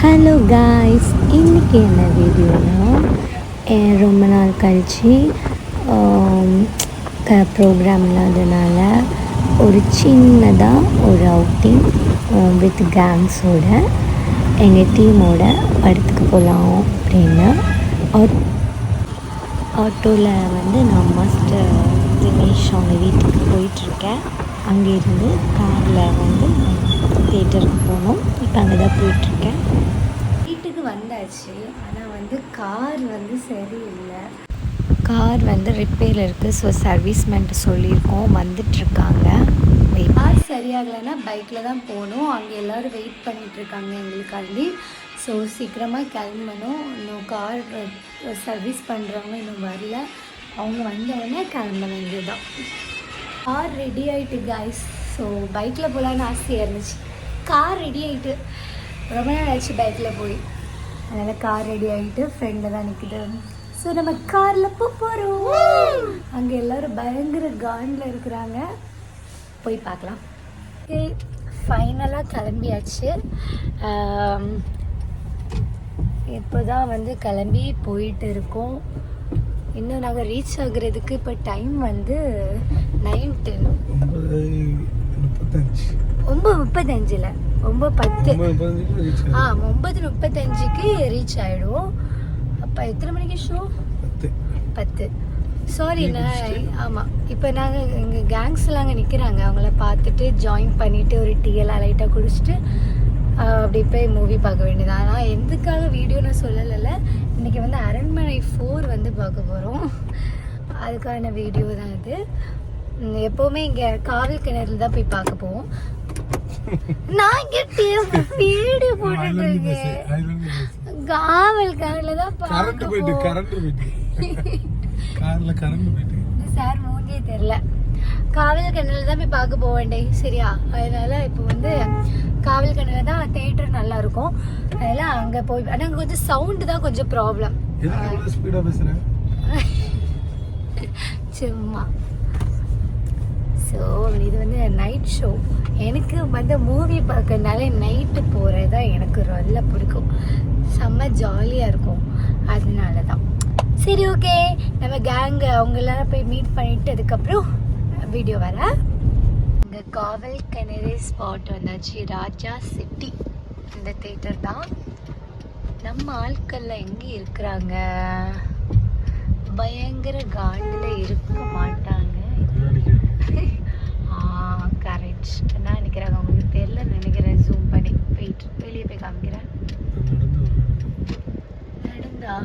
Hello guys, இன்றைக்கி என்ன வீடியோனா ரொம்ப நாள் கழித்து ப்ரோக்ராம் இல்லாதனால ஒரு சின்னதாக ஒரு அவுட்டிங் வித் கேங்ஸோட எங்கள் டீமோட படத்துக்கு போகலாம் அப்படின்னு ஆட்டோவில் நான் மாஸ்டர் தினேஷ் அவங்க வீட்டுக்கு போயிட்டுருக்கேன். அங்கேருந்து காரில் தியேட்டருக்கு போனோம். இப்போ அங்கே தான் போயிட்டுருக்கேன். வீட்டுக்கு வந்தாச்சு. ஆனால் கார் சரியில்லை. கார் ரிப்பேர் இருக்குது. ஸோ சர்வீஸ்மென்ட்டு சொல்லியிருக்கோம், வந்துட்டுருக்காங்க. கார் சரியாகலைன்னா பைக்கில் தான் போகணும். அங்கே எல்லோரும் வெயிட் பண்ணிகிட்ருக்காங்க எங்களுக்காண்டி. ஸோ சீக்கிரமாக கிளம்பணும். இன்னும் கார் சர்வீஸ் பண்ணுறவங்க இன்னும் வரல. அவங்க வந்தவுடனே கிளம்ப வேண்டியதுதான். கார் ரெடி ஆகிட்டு காய்ஸ். ஸோ பைக்கில் போகலான்னு ஆசையாக இருந்துச்சு. கார் ரெடி ஆகிட்டு ரொம்ப நாள் ஆச்சு பைக்கில் போய். அதனால் கார் ரெடி ஆகிட்டு ஃப்ரெண்டில் தான் நிற்குது. ஸோ நம்ம காரில் போகிறோம். அங்கே எல்லோரும் பயங்கர காண்டில் இருக்கிறாங்க. போய் பார்க்கலாம். ஃபைனலாக கிளம்பியாச்சு. இப்போ தான் கிளம்பி போயிட்டு இருக்கோம். இன்னும் நாங்கள் ரீச் ஆகுறதுக்கு இப்போ டைம் 9:10. 9:35 இல்லை, 9:10. 9:35க்கு ரீச் ஆகிடும். அப்போ எத்தனை மணிக்கு ஷோ? 10. சாரி ஆமாம். இப்போ நாங்கள் எங்கள் கேங்ஸ்லாம் அங்கே நிற்கிறாங்க. அவங்கள பார்த்துட்டு ஜாயின் பண்ணிவிட்டு ஒரு டீயெல்லாம் லைட்டாக குடிச்சிட்டு அப்படி போய் மூவி பார்க்க வேண்டியது. ஆனால் எதுக்காக வீடியோ நான் சொல்லலை. இன்றைக்கி அரண்மனை 4 பார்க்க போகிறோம். அதுக்கான வீடியோ தான் இது. எப்போவுமே இங்கே காவல் கிணறுல தான் போய் பார்க்க போவோம். நான் இங்கே வீடியோ போட்டுட்டு இருக்கேன். காவல் கிணறுல தான் பார்க்க போவோம். சார் மூஞ்சே தெரியல. காவல் கிணறுல தான் போய் பார்க்க போவேண்டே, சரியா? அதனால இப்போ காவல் கிணறு தான் தியேட்டர் நல்லா இருக்கும். அதெல்லாம் அங்கே போய். ஆனால் அங்கே கொஞ்சம் சவுண்டு தான் கொஞ்சம் ப்ராப்ளம். சும்மா. ஸோ இது நைட் ஷோ. எனக்கு மூவி பார்க்கறதுனால நைட்டு போகிறது தான் எனக்கு ரொம்ப பிடிக்கும். செம்ம ஜாலியாக இருக்கும். அதனால தான். சரி, ஓகே. நம்ம கேங்கு அவங்க எல்லாரும் போய் மீட் பண்ணிவிட்டு அதுக்கப்புறம் வீடியோ வர. இங்கே காவல் கிணறு ஸ்பாட் வந்தாச்சு. ராஜா சிட்டி இந்த தியேட்டர் தான். நம்ம ஆட்கள்லாம் எங்கே இருக்கிறாங்க? பயங்கர காண்டில் இருக்க மாட்டாங்க. கரெக்ட் என்ன நினைக்கிறாங்க அவங்களுக்கு தெரியல நினைக்கிறேன். ஜூம் பண்ணி போயிட்டு வெளியே போய் காமிக்கிறேன். நடந்தா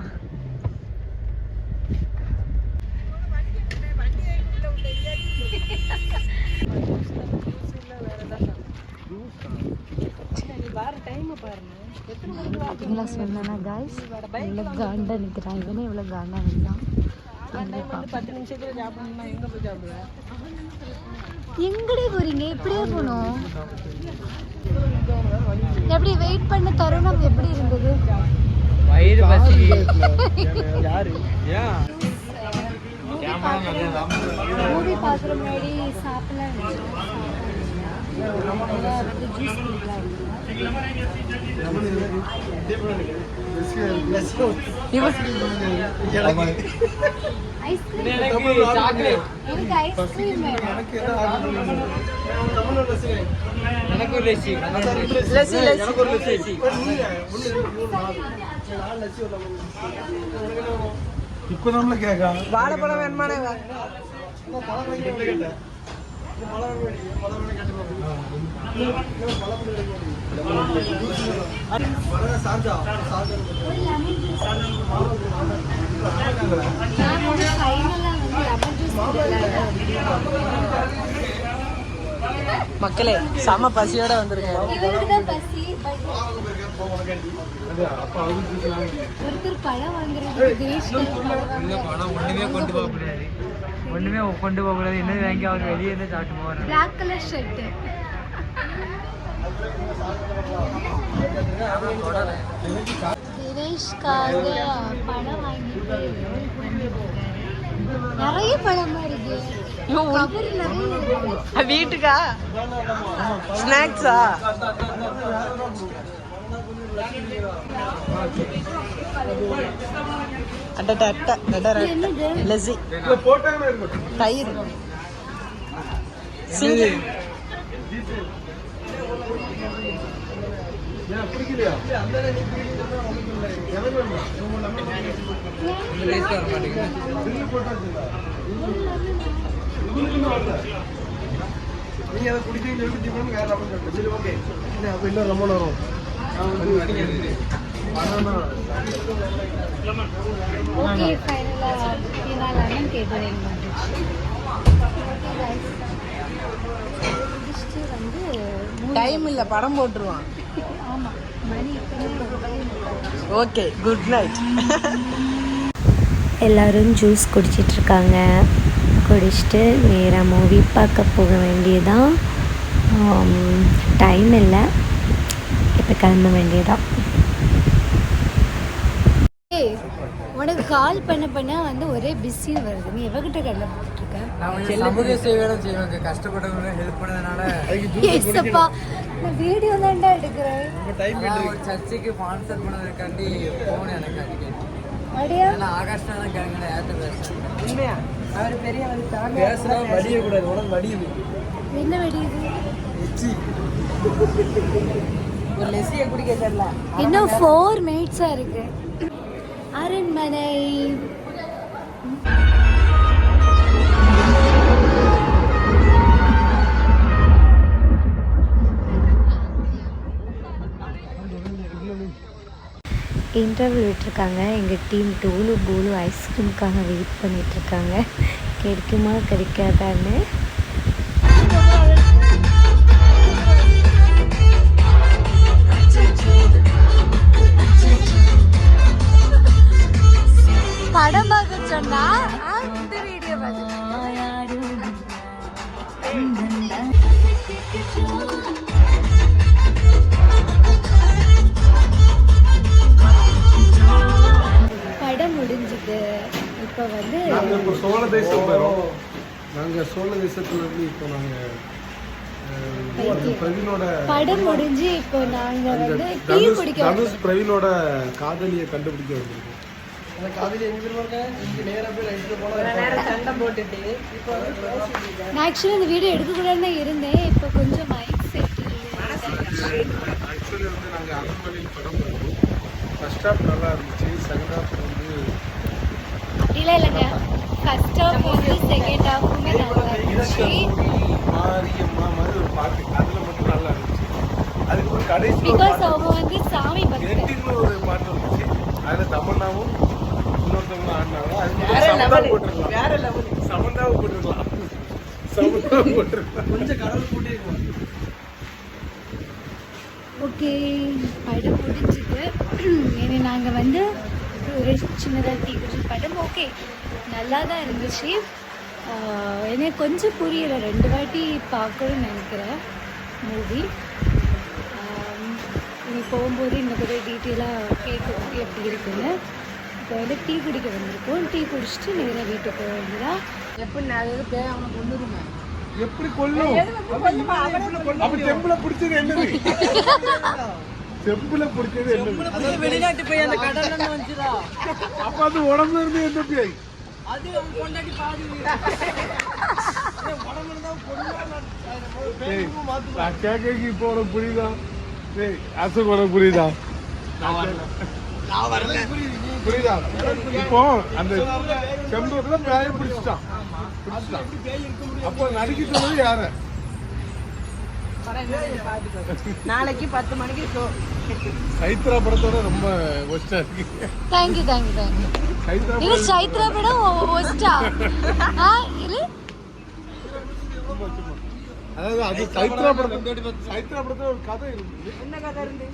சொன்னா காய்ஸ் இவ்வளோ காண்டா நிற்கிறான். இவனே இவ்வளோ காண்டா நிற்கிறான். 10 நிமிஷத்துல சாப்பிடணும்னா எங்கே போய் சாப்பிடுவேன்? எங்கடி போறீங்க? இப்படியே போகணும். எப்படி வெயிட் பண்ண தருணம் எப்படி இருந்தது? வயிறு பசி. யாரு மூவி பார்க்குற முன்னாடி சாப்பிடலாம். ஜூஸ் குடிக்கலாம். இப்போ நம்மள கேட்க வாழைப்பழம் வேணுமானே மக்களே செம பசியோட வந்திருக்கோம். ஒண்ணுமே கொண்டு போக கூடாது. என்ன வாங்கி அவர் வெளியே இருந்து சாப்பிட்டு போவார். Black colour shirt. தினேஷ்காக பழம் வாங்கிட்டு நிறைய பழமா இருக்கு. வீட்டுக்கா ஸ்நாக்ஸா? தயிர் நீங்க அதை குடிக்கிறீங்க ஓகே அப்ப இன்னும் ரொம்ப நேரம் ஓகே ஃபைனலாக லெமன் கேட்டரிங் வந்துச்சு. வந்து டைம் இல்ல படம் போட்டுருவான். ஆமாம் மணி ஓகே குட் நைட். எல்லோரும் ஜூஸ் குடிச்சிட்ருக்காங்க. குடிச்சிட்டு நேராக மூவி பார்க்க போக வேண்டியதான். டைம் இல்லை, இப்போ கிளம்ப வேண்டியதான். உனக்கு கால் பண்ண வந்து ஒரே பிஸின்னு வருது. நீ எவகிட்ட கடலை போட்டுருக்க? சமூக சேவை செய்வாங்க, கஷ்டப்பட்டவங்க ஹெல்ப் பண்ணதுனால. ஏசப்பா, நான் வீடியோ தான்டா எடுக்கிறேன். ஒரு சர்ச்சுக்கு ஸ்பான்சர் பண்ணதுக்காண்டி போன் எனக்கு அடிக்கடி. அப்படியா? ஆகாஷ்னா தான் கிழங்கு ஏற்ற பேசுறேன். உண்மையா அவர் பெரிய பேசுனா வடிய கூடாது, உடனே வடியுது. என்ன வெடியுது? ஒரு லெஸ்ஸியை குடிக்க தெரியல. இன்னும் 4 மினிட்ஸா இருக்கு. அரண்மனை இன்டர்வியூ விட்டுருக்காங்க. எங்கள் டீம் டூலு பூலு ஐஸ்கிரீமுக்காக வெயிட் பண்ணிகிட்ருக்காங்க. கிடைக்குமா கிடைக்காதான்னு. படம் பார்க்க சொன்னா இந்த வீடியோ படம் முடிஞ்சுது. இப்போ வந்து நாங்கள் இப்போ சோழ தேசம் போகிறோம். நாங்கள் சோழ தேசத்துல இருந்து இப்போ நாங்கள் பிரவீனோட படம் முடிஞ்சு இப்போ நாங்க வந்து டீ குடிக்க தனுஷ் பிரவீனோட காதலியை கண்டுபிடிக்க வந்திருக்கோம். அந்த காதலி எங்க இருக்காங்க? இங்க நேரா போய் ரைட்ல போனா சண்டை போட்டுட்டு இப்போ நான் ஆக்சுவலி இந்த வீடியோ எடுக்கக்கூடாதுன்னு இருந்தேன். இப்போ கொஞ்சம் மைக் செட் ஆக்சுவலி வந்து நாங்கள் அரண்மனையில் படம் பார்த்தோம். ஃபர்ஸ்ட் ஹாஃப் நல்லா இருந்துச்சு, செகண்ட் ஹாஃப் வந்து அப்படிலாம் இல்லைங்க. ஃபர்ஸ்ட் ஹாஃப் வந்து செகண்ட் ஹாஃபுமே நல்லா இருந்துச்சு. மாரியம்மா மாதிரி ஒரு பாட்டு அதில் மட்டும் நல்லா இருந்துச்சு. அதுக்கப்புறம் கடைசி பிகாஸ் அவங்க வந்து சாமி பக்தர். எண்டிங்கில் ஒரு பாட்டு வந்துச்சு. அதில் தமன்னாவும் இன்னொருத்தவங்களும் ஆடினாங்க. அதுக்கு போட்டுருக்கலாம், வேற லெவல். சமந்தாவை போட்டுருக்கலாம், சமந்தாவை போட்டுருக்கலாம். கொஞ்சம் கடவுள் போட்டே இருக்கும். ஓகே, படம் முடிஞ்சுது. இனி நாங்கள் வந்து ஒரு சின்னதாக டீ குடிச்சு படம் ஓகே நல்லா தான் இருந்துச்சு. எனக்கு கொஞ்சம் புரியலை, 2 வாட்டி பார்க்கணும்னு நினைக்கிறேன் மூவி. இனி போகும்போது இன்னும் கூட டீட்டெயிலாக கேட்குவோம் எப்படி இருக்குன்னு. இப்போ வந்து டீ குடிக்க வந்திருக்கோம். டீ குடிச்சிட்டு நேராக வீட்டுக்கு போக வேண்டியதான். எப்படி நிறைய பேர் அவனை கொண்டுருமே. எப்படி கொல்லும்? அப்படி செம்புல பிடிச்சது என்னது? செம்புல பிடிச்சது என்னது? வெளிநாட்டு போய் அந்த கடல்ல வந்துடா. அப்ப அது உடம்புல இருந்து என்ன பேய்? அது கொண்டாடி பாதி உடம்புல தான் நான் கேட்க இப்போ உனக்கு புரியுதா? அசோக் உனக்கு புரியுதா? புரியுதா? இப்போ அந்த செம்புல பேய பிடிச்சிட்டான். அப்போ நடிக்க சொன்னது யார? நாளைக்கு 10 மணிக்கு ஷோ. சைத்ரா படத்தோட ரொம்ப ஒஸ்டா இருக்கு. Thank you thank you thank you. இது சைத்ரா படம் ஒஸ்டா? இல்லை, அதாவது அது சைத்ரா படத்தோட ஒரு கதை இருக்கு. என்ன கதை இருந்து?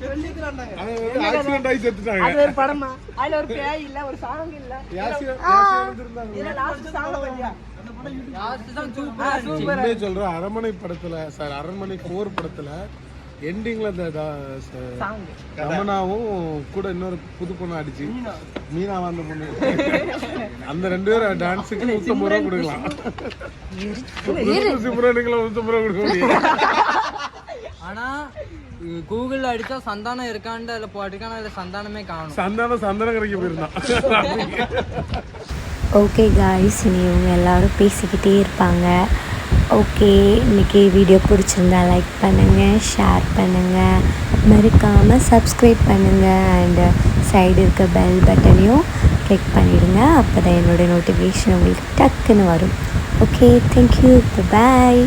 ஆக்சிடென்ட் ஆகி செத்துட்டாங்க. அது ஒரு படமா? அதுல ஒரு பேய் இல்ல, ஒரு சாங் இல்ல. யாசியா லாஸ்ட் சாங் பாத்தியா? சொல்றேன். அரண்மனை படத்துல சார், அரண்மனை 4 படத்துல எண்டிங்ல ரமணாவும் கூட இன்னொரு புது பொண்ணு அடிச்சு மீனா வந்த பொண்ணு, அந்த 2 பேரும் டான்ஸுக்கு 150 ரூபா கொடுக்கலாம். சிம்ரனுக்குள்ள 150 ரூபா கொடுக்க முடியும். ஆனா கூகுளில் அடித்தா சந்தானம் இருக்கான்ட்டு அதில் போட்டிருக்கான், அதில் சந்தானமே காணும். சந்தானம் கரைக்கு போயிருந்தான். ஓகே காய்ஸ், இனி இவங்க எல்லோரும் பேசிக்கிட்டே இருப்பாங்க. ஓகே, இன்றைக்கி வீடியோ பிடிச்சிருந்தா லைக் பண்ணுங்கள், ஷேர் பண்ணுங்கள், மறக்காமல் சப்ஸ்கிரைப் பண்ணுங்கள், அண்டு சைடு இருக்க பெல் பட்டனையும் கிளிக் பண்ணிவிடுங்க. அப்போ தான் என்னோடய நோட்டிஃபிகேஷன் உங்களுக்கு டக்குன்னு வரும். ஓகே, தேங்க்யூ, பாய்.